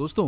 दोस्तों,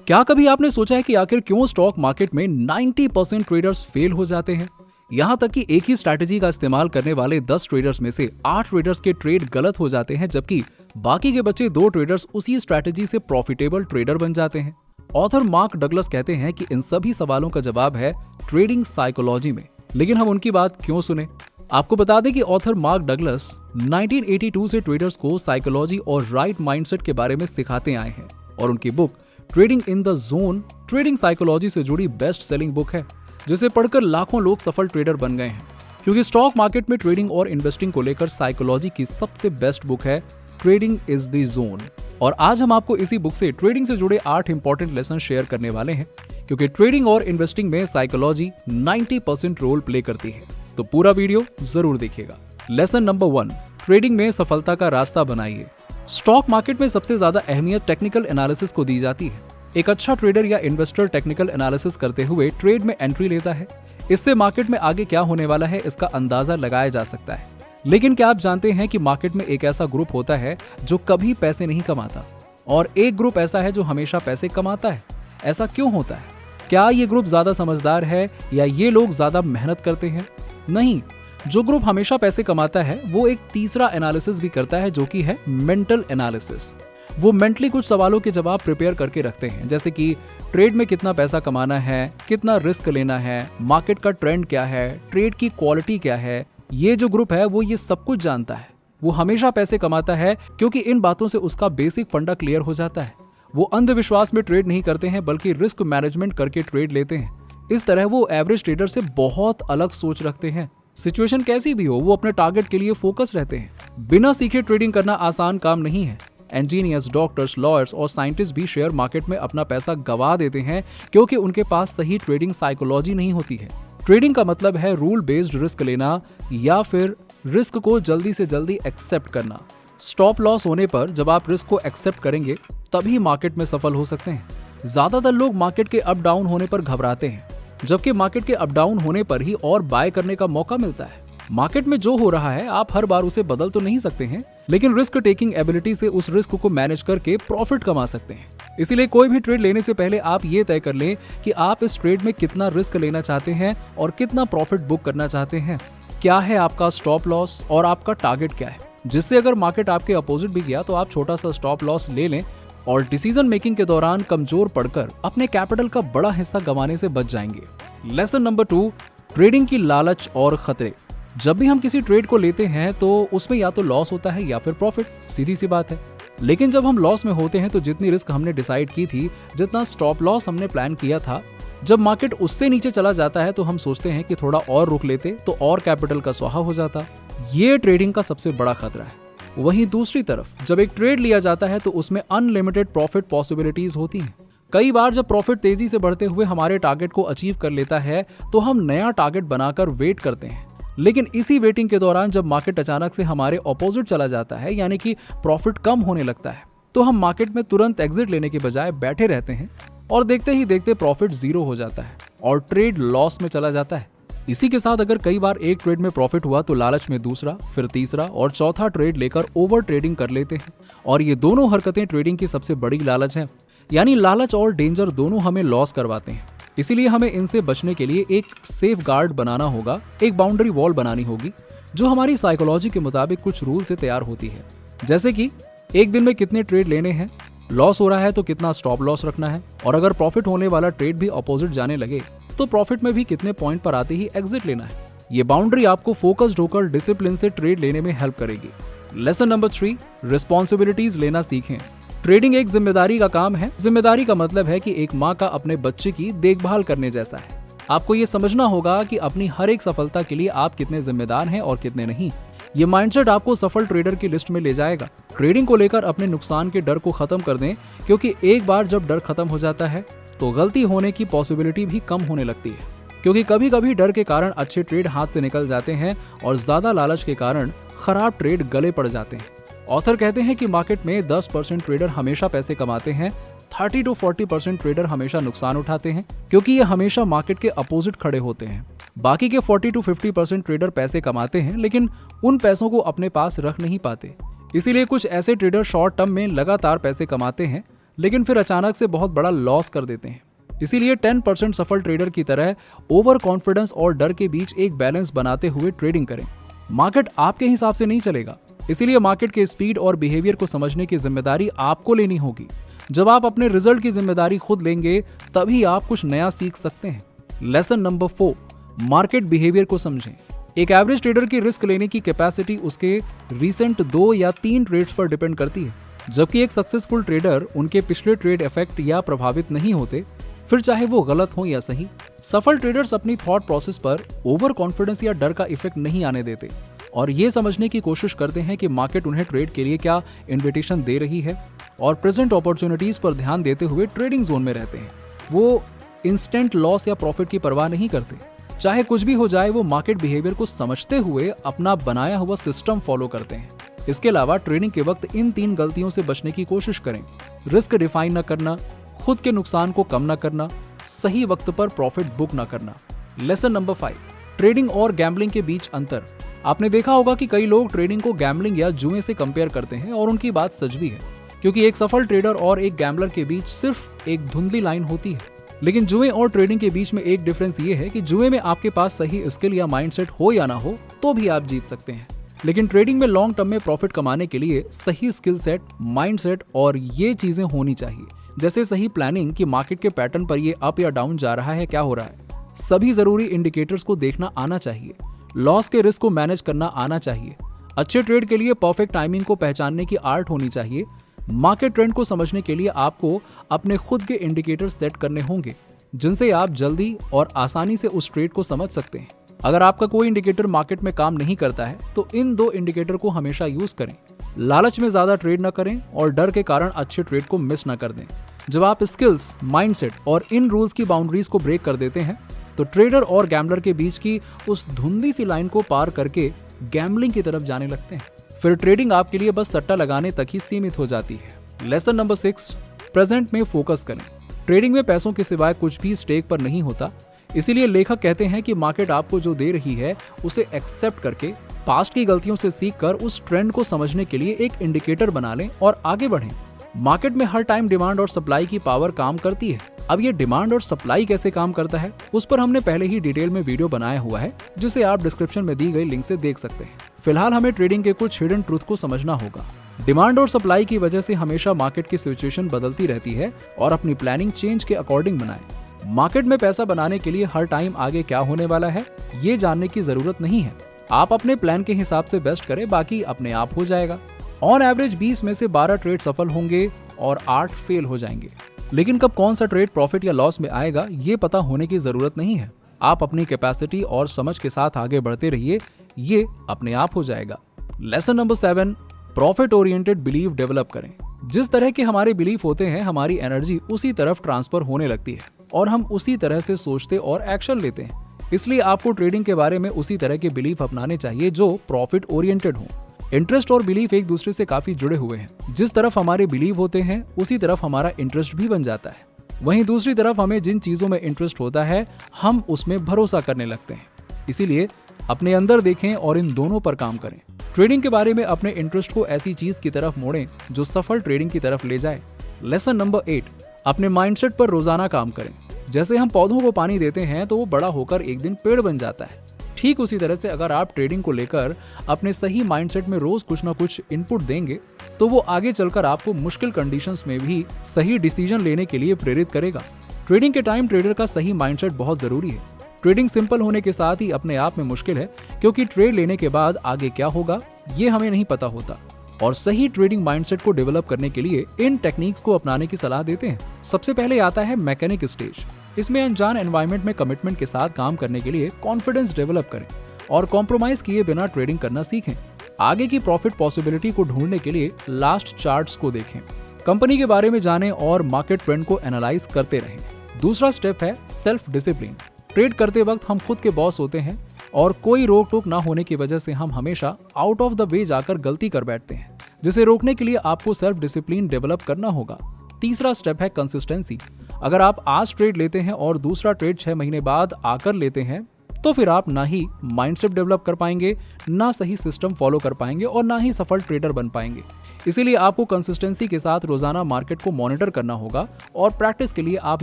क्या कभी आपने सोचा है कि आखिर क्यों स्टॉक मार्केट में 90% ट्रेडर्स फेल हो जाते हैं? यहाँ तक कि एक ही स्ट्रैटेजी का इस्तेमाल करने वाले 10 ट्रेडर्स में से 8 ट्रेडर्स के ट्रेड गलत हो जाते हैं, जबकि बाकी के बचे 2 ट्रेडर्स उसी स्ट्रैटेजी से प्रॉफिटेबल ट्रेडर बन जाते हैं। ऑथर मार्क डगलस कहते हैं कि इन सभी सवालों का जवाब है ट्रेडिंग साइकोलॉजी में। लेकिन हम उनकी बात क्यों सुने? आपको बता दें कि ऑथर मार्क डगलस 1982 से ट्रेडर्स को साइकोलॉजी और राइट माइंडसेट के बारे में सिखाते आए हैं और उनकी book trading in the zone trading psychology से जुड़ी बेस्ट सेलिंग बुक है, जिसे पढ़कर लाखों लोग सफल ट्रेडर बन गए हैं। क्योंकि स्टॉक मार्केट में ट्रेडिंग और इन्वेस्टिंग को लेकर साइकोलॉजी की सबसे बेस्ट बुक है ट्रेडिंग इज द जोन। और आज हम आपको इसी बुक से ट्रेडिंग से जुड़े 8 इंपॉर्टेंट लेसन शेयर करने वाले हैं, क्योंकि ट्रेडिंग और इन्वेस्टिंग में साइकोलॉजी 90% रोल प्ले करती है। तो पूरा वीडियो जरूर देखिएगा। लेसन नंबर 1, ट्रेडिंग में सफलता का रास्ता बनाइए। स्टॉक मार्केट में सबसे ज्यादा अहमियत टेक्निकल एनालिसिस को दी जाती है। एक अच्छा ट्रेडर या इन्वेस्टर टेक्निकल एनालिसिस करते हुए ट्रेड में एंट्री लेता है। इससे मार्केट में आगे क्या होने वाला है इसका अंदाजा लगाया जा सकता है। लेकिन क्या आप जानते हैं कि मार्केट में एक ऐसा ग्रुप होता है जो कभी पैसे नहीं कमाता और एक ग्रुप ऐसा है जो हमेशा पैसे कमाता है? ऐसा क्यों होता है? क्या ये ग्रुप ज्यादा समझदार है या ये लोग ज्यादा मेहनत करते हैं? नहीं, जो ग्रुप हमेशा पैसे कमाता है वो एक तीसरा एनालिसिस भी करता है, जो कि है मेंटल एनालिसिस। वो मेंटली कुछ सवालों के जवाब प्रिपेयर करके रखते हैं, जैसे कि ट्रेड में कितना पैसा कमाना है, कितना रिस्क लेना है, मार्केट का ट्रेंड क्या है, ट्रेड की क्वालिटी क्या है। ये जो ग्रुप है वो ये सब कुछ जानता है। वो हमेशा पैसे कमाता है क्योंकि इन बातों से उसका बेसिक फंडा क्लियर हो जाता है। वो अंधविश्वास में ट्रेड नहीं करते हैं बल्कि रिस्क मैनेजमेंट करके ट्रेड लेते हैं। इस तरह वो एवरेज ट्रेडर से बहुत अलग सोच रखते हैं। सिचुएशन कैसी भी हो, वो अपने टारगेट के लिए फोकस रहते हैं। बिना सीखे ट्रेडिंग करना आसान काम नहीं है। इंजीनियर्स, डॉक्टर्स, लॉयर्स और साइंटिस्ट भी शेयर मार्केट में अपना पैसा गवा देते हैं क्योंकि उनके पास सही ट्रेडिंग साइकोलॉजी नहीं होती है। ट्रेडिंग का मतलब है रूल बेस्ड रिस्क लेना या फिर रिस्क को जल्दी से जल्दी एक्सेप्ट करना। स्टॉप लॉस होने पर जब आप रिस्क को एक्सेप्ट करेंगे तभी मार्केट में सफल हो सकते हैं। ज्यादातर लोग मार्केट के अप डाउन होने पर घबराते हैं, जबकि मार्केट के अप डाउन होने पर ही और बाय करने का मौका मिलता है। मार्केट में जो हो रहा है आप हर बार उसे बदल तो नहीं सकते हैं, लेकिन रिस्क टेकिंग एबिलिटी से उस रिस्क को मैनेज करके प्रॉफिट कमा सकते हैं। इसीलिए कोई भी ट्रेड लेने से पहले आप ये तय कर लें कि आप इस ट्रेड में कितना रिस्क लेना चाहते हैं और कितना प्रॉफिट बुक करना चाहते हैं। क्या है आपका स्टॉप लॉस और आपका टारगेट क्या है, जिससे अगर मार्केट आपके अपोजिट भी गया तो आप छोटा सा स्टॉप लॉस ले लें और डिसीजन मेकिंग के दौरान कमजोर पड़कर अपने कैपिटल का बड़ा हिस्सा गंवाने से बच जाएंगे। लेसन नंबर 2, ट्रेडिंग की लालच और खतरे। जब भी हम किसी ट्रेड को लेते हैं तो उसमें या तो लॉस होता है या फिर प्रॉफिट, सीधी सी बात है। लेकिन जब हम लॉस में होते हैं तो जितनी रिस्क हमने डिसाइड की थी, जितना स्टॉप लॉस हमने प्लान किया था, जब मार्केट उससे नीचे चला जाता है तो हम सोचते हैं कि थोड़ा और रुक लेते तो और कैपिटल का स्वाहा हो जाता। ये ट्रेडिंग का सबसे बड़ा खतरा है। वहीं दूसरी तरफ जब एक ट्रेड लिया जाता है तो उसमें अनलिमिटेड प्रॉफिट पॉसिबिलिटीज होती हैं। कई बार जब प्रॉफिट तेजी से बढ़ते हुए हमारे टारगेट को अचीव कर लेता है तो हम नया टारगेट बनाकर वेट करते हैं। लेकिन इसी वेटिंग के दौरान जब मार्केट अचानक से हमारे ऑपोजिट चला जाता है, यानी कि प्रॉफिट कम होने लगता है, तो हम मार्केट में तुरंत एग्जिट लेने के बजाय बैठे रहते हैं और देखते ही देखते प्रॉफिट 0 हो जाता है और ट्रेड लॉस में चला जाता है। इसी के साथ अगर कई बार एक ट्रेड में प्रॉफिट हुआ तो लालच में दूसरा, फिर तीसरा और चौथा ट्रेड लेकर ओवर ट्रेडिंग कर लेते हैं। और ये दोनों हरकतें ट्रेडिंग की सबसे बड़ी लालच है। यानी लालच और डेंजर दोनों हमें लॉस करवाते हैं। इसीलिए हमें इनसे बचने के लिए एक सेफ गार्ड बनाना होगा, एक बाउंड्री वॉल बनानी होगी, जो हमारी साइकोलॉजी के मुताबिक कुछ रूल से तैयार होती है। जैसे कि एक दिन में कितने ट्रेड लेने हैं, लॉस हो रहा है तो कितना स्टॉप लॉस रखना है, और अगर प्रॉफिट होने वाला ट्रेड भी अपोजिट जाने लगे तो प्रॉफिट में भी कितने पॉइंट पर आते ही एग्जिट लेना है। ये बाउंड्री आपको फोकस्ड होकर डिसिप्लिन से ट्रेड लेने में हेल्प करेगी। लेसन नंबर 3, रिस्पॉन्सिबिलिटीज लेना सीखें। ट्रेडिंग एक जिम्मेदारी का काम है। जिम्मेदारी का मतलब है कि एक माँ का अपने बच्चे की देखभाल करने जैसा है। आपको ये समझना होगा कि अपनी हर एक सफलता के लिए आप कितने जिम्मेदार हैं और कितने नहीं। ये माइंडसेट आपको सफल ट्रेडर की लिस्ट में ले जाएगा। ट्रेडिंग को लेकर अपने नुकसान के डर को खत्म कर दें, क्योंकि एक बार जब डर खत्म हो जाता है तो गलती होने की पॉसिबिलिटी भी कम होने लगती है। क्योंकि कभी कभी डर के कारण अच्छे ट्रेड हाथ से निकल जाते हैं और ज्यादा लालच के कारण खराब ट्रेड गले पड़ जाते हैं। ऑथर कहते हैं कि मार्केट में 10% ट्रेडर हमेशा पैसे कमाते हैं, 30 to 40% ट्रेडर हमेशा नुकसान उठाते हैं, क्योंकि ये हमेशा मार्केट के अपोजिट खड़े होते हैं। बाकी के 40 to 50% ट्रेडर पैसे कमाते हैं, लेकिन उन पैसों को अपने पास रख नहीं पाते। इसीलिए कुछ ऐसे ट्रेडर शॉर्ट टर्म में लगातार पैसे कमाते हैं, लेकिन फिर अचानक से बहुत बड़ा लॉस कर देते हैं। इसीलिए 10% सफल ट्रेडर की तरह ओवर कॉन्फिडेंस और डर के बीच एक बैलेंस बनाते हुए ट्रेडिंग करें। मार्केट आपके हिसाब से नहीं चलेगा, इसीलिए मार्केट के स्पीड और बिहेवियर को समझने की जिम्मेदारी आपको लेनी होगी। जब आप अपने रिजल्ट की जिम्मेदारी खुद लेंगे तभी आप कुछ नया सीख सकते हैं। लेसन नंबर 4, मार्केट बिहेवियर को समझें। एक एवरेज ट्रेडर की रिस्क लेने की कैपेसिटी उसके रीसेंट 2 या 3 ट्रेड्स पर डिपेंड करती है, जबकि एक सक्सेसफुल ट्रेडर उनके पिछले ट्रेड इफेक्ट या प्रभावित नहीं होते, फिर चाहे वो गलत हो या सही। सफल ट्रेडर्स अपनी थॉट प्रोसेस पर ओवर कॉन्फिडेंस या डर का इफेक्ट नहीं आने देते और ये समझने की कोशिश करते हैं कि मार्केट उन्हें ट्रेड के लिए क्या इन्विटेशन दे रही है और प्रेजेंट अपॉर्चुनिटीज पर ध्यान देते हुए ट्रेडिंग जोन में रहते हैं। वो इंस्टेंट लॉस या प्रॉफिट की परवाह नहीं करते। चाहे कुछ भी हो जाए, वो मार्केट बिहेवियर को समझते हुए अपना बनाया हुआ सिस्टम फॉलो करते हैं। इसके अलावा ट्रेडिंग के वक्त इन 3 गलतियों से बचने की कोशिश करें। रिस्क डिफाइन न करना, खुद के नुकसान को कम न करना, सही वक्त पर प्रॉफिट बुक न करना। लेसन नंबर 5, ट्रेडिंग और गैम्बलिंग के बीच अंतर। आपने देखा होगा कि कई लोग ट्रेडिंग को गैम्बलिंग या जुए से कंपेयर करते हैं और उनकी बात सच भी है, क्योंकि एक सफल ट्रेडर और एक गैम्बलर के बीच सिर्फ एक धुंधली लाइन होती है। लेकिन जुए और ट्रेडिंग के बीच में एक डिफरेंस ये है कि जुए में आपके पास सही स्किल या माइंडसेट हो या ना हो तो भी आप जीत सकते हैं, लेकिन ट्रेडिंग में लॉन्ग टर्म में प्रॉफिट कमाने के लिए सही स्किल सेट, माइंडसेट और ये चीजें होनी चाहिए, जैसे सही प्लानिंग कि मार्केट के पैटर्न पर ये अप या डाउन जा रहा है, क्या हो रहा है। सभी जरूरी इंडिकेटर्स को देखना आना चाहिए, लॉस के रिस्क को मैनेज करना आना चाहिए। अच्छे ट्रेड के लिए परफेक्ट टाइमिंग को पहचानने की आर्ट होनी चाहिए। मार्केट ट्रेंड को समझने के लिए आपको अपने खुद के इंडिकेटर्स सेट करने होंगे, जिनसे आप जल्दी और आसानी से उस ट्रेड को समझ सकते हैं। अगर आपका कोई इंडिकेटर मार्केट में काम नहीं करता है तो इन 2 इंडिकेटर को हमेशा यूज करें। लालच में ज्यादा ट्रेड न करें और डर के कारण अच्छे ट्रेड को मिस न कर दें। जब आप स्किल्स, माइंडसेट और इन रूल्स की बाउंड्रीज को ब्रेक कर देते हैं तो ट्रेडर और गैम्बलर के बीच की उस धुंधली सी लाइन को पार करके गैम्बलिंग की तरफ जाने लगते हैं। फिर ट्रेडिंग आपके लिए बस सट्टा लगाने तक ही सीमित हो जाती है। लेसन नंबर 6, प्रेजेंट में फोकस करें। ट्रेडिंग में पैसों के सिवाय कुछ भी स्टेक पर नहीं होता, इसीलिए लेखक कहते हैं कि मार्केट आपको जो दे रही है उसे एक्सेप्ट करके पास्ट की गलतियों से सीखकर उस ट्रेंड को समझने के लिए एक इंडिकेटर बना लें और आगे बढ़ें। मार्केट में हर टाइम डिमांड और सप्लाई की पावर काम करती है। अब ये डिमांड और सप्लाई कैसे काम करता है उस पर हमने पहले ही डिटेल में वीडियो बनाया हुआ है, जिसे आप डिस्क्रिप्शन में दी गई लिंक से देख सकते हैं। फिलहाल हमें ट्रेडिंग के कुछ हिडन ट्रूथ को समझना होगा। डिमांड और सप्लाई की वजह से हमेशा मार्केट की सिचुएशन बदलती रहती है और अपनी प्लानिंग चेंज के अकॉर्डिंग बनाएं। मार्केट में पैसा बनाने के लिए हर टाइम आगे क्या होने वाला है ये जानने की जरूरत नहीं है। आप अपने प्लान के हिसाब से बेस्ट करें, बाकी अपने आप हो जाएगा। ऑन एवरेज 20 में से 12 ट्रेड सफल होंगे और 8 फेल हो जाएंगे, लेकिन कब कौन सा ट्रेड प्रॉफिट या लॉस में आएगा ये पता होने की जरूरत नहीं है। आप अपनी कैपेसिटी और समझ के साथ आगे बढ़ते रहिए, ये अपने आप हो जाएगा। Lesson number 7, profit oriented believe develop करें। जिस तरह के हमारे बिलीफ होते हैं, हमारी एनर्जी उसी तरफ ट्रांसफर होने लगती है और हम उसी तरह से सोचते और एक्शन लेते हैं। इसलिए आपको ट्रेडिंग के बारे में उसी तरह के बिलीफ अपनाने चाहिए जो प्रॉफिट ओरिएंटेड हो। इंटरेस्ट और बिलीफ एक दूसरे से काफी जुड़े हुए हैं। जिस तरफ हमारे बिलीव होते हैं उसी तरफ हमारा इंटरेस्ट भी बन जाता है। वहीं दूसरी तरफ हमें जिन चीजों में इंटरेस्ट होता है हम उसमें भरोसा करने लगते हैं। इसीलिए अपने अंदर देखें और इन दोनों पर काम करें। ट्रेडिंग के बारे में अपने इंटरेस्ट को ऐसी चीज की तरफ मोड़ें जो सफल ट्रेडिंग की तरफ ले जाए। लेसन नंबर 8, अपने माइंडसेट पर रोजाना काम करें। जैसे हम पौधों को पानी देते हैं तो वो बड़ा होकर एक दिन पेड़ बन जाता है, ठीक उसी तरह से अगर आप ट्रेडिंग को लेकर अपने सही माइंडसेट में रोज कुछ ना कुछ इनपुट देंगे तो वो आगे चलकर आपको मुश्किल कंडीशंस में भी सही डिसीजन लेने के लिए प्रेरित करेगा। ट्रेडिंग के टाइम ट्रेडर का सही माइंडसेट बहुत जरूरी है। ट्रेडिंग सिंपल होने के साथ ही अपने आप में मुश्किल है, क्योंकि ट्रेड लेने के बाद आगे क्या होगा ये हमें नहीं पता होता। और सही ट्रेडिंग माइंडसेट को डेवलप करने के लिए इन टेक्निक्स को अपनाने की सलाह देते हैं। सबसे पहले आता है मैकेनिक स्टेज। इसमें अनजान एनवायरनमेंट में कमिटमेंट के साथ काम करने के लिए कॉन्फिडेंस डेवलप करें और कॉम्प्रोमाइज किए बिना ट्रेडिंग करना सीखें। आगे की प्रॉफिट पॉसिबिलिटी को ढूंढने के लिए लास्ट चार्ट्स को देखें, कंपनी के बारे में जानें और मार्केट ट्रेंड को एनालाइज करते रहें। दूसरा स्टेप है सेल्फ डिसिप्लिन। ट्रेड करते वक्त हम खुद के बॉस होते हैं और कोई रोक टोक ना होने की वजह से हम हमेशा आउट ऑफ द वे जाकर गलती कर बैठते हैं, जिसे रोकने के लिए आपको सेल्फ डिसिप्लिन डेवलप करना होगा। तीसरा स्टेप है कंसिस्टेंसी। अगर आप आज ट्रेड लेते हैं और दूसरा ट्रेड 6 महीने बाद आकर लेते हैं तो फिर आप ना ही माइंडसेट डेवलप कर पाएंगे, ना सही सिस्टम फॉलो कर पाएंगे और ना ही सफल ट्रेडर बन पाएंगे। इसीलिए आपको कंसिस्टेंसी के साथ रोजाना मार्केट को मॉनिटर करना होगा और प्रैक्टिस के लिए आप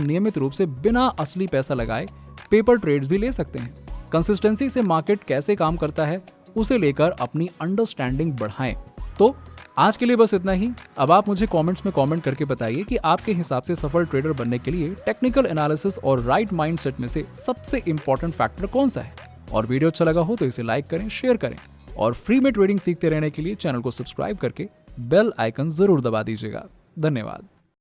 नियमित रूप से बिना असली पैसा लगाए पेपर ट्रेड्स भी ले सकते हैं। कंसिस्टेंसी से मार्केट कैसे काम करता है उसे लेकर अपनी अंडरस्टैंडिंग बढ़ाएं। तो आज के लिए बस इतना ही। अब आप मुझे कमेंट्स में कमेंट करके बताइए कि आपके हिसाब से सफल ट्रेडर बनने के लिए टेक्निकल एनालिसिस और राइट माइंडसेट में से सबसे इंपॉर्टेंट फैक्टर कौन सा है। और वीडियो अच्छा लगा हो तो इसे लाइक करें, शेयर करें और फ्री में ट्रेडिंग सीखते रहने के लिए चैनल को सब्सक्राइब करके बेल आइकन जरूर दबा दीजिएगा। धन्यवाद।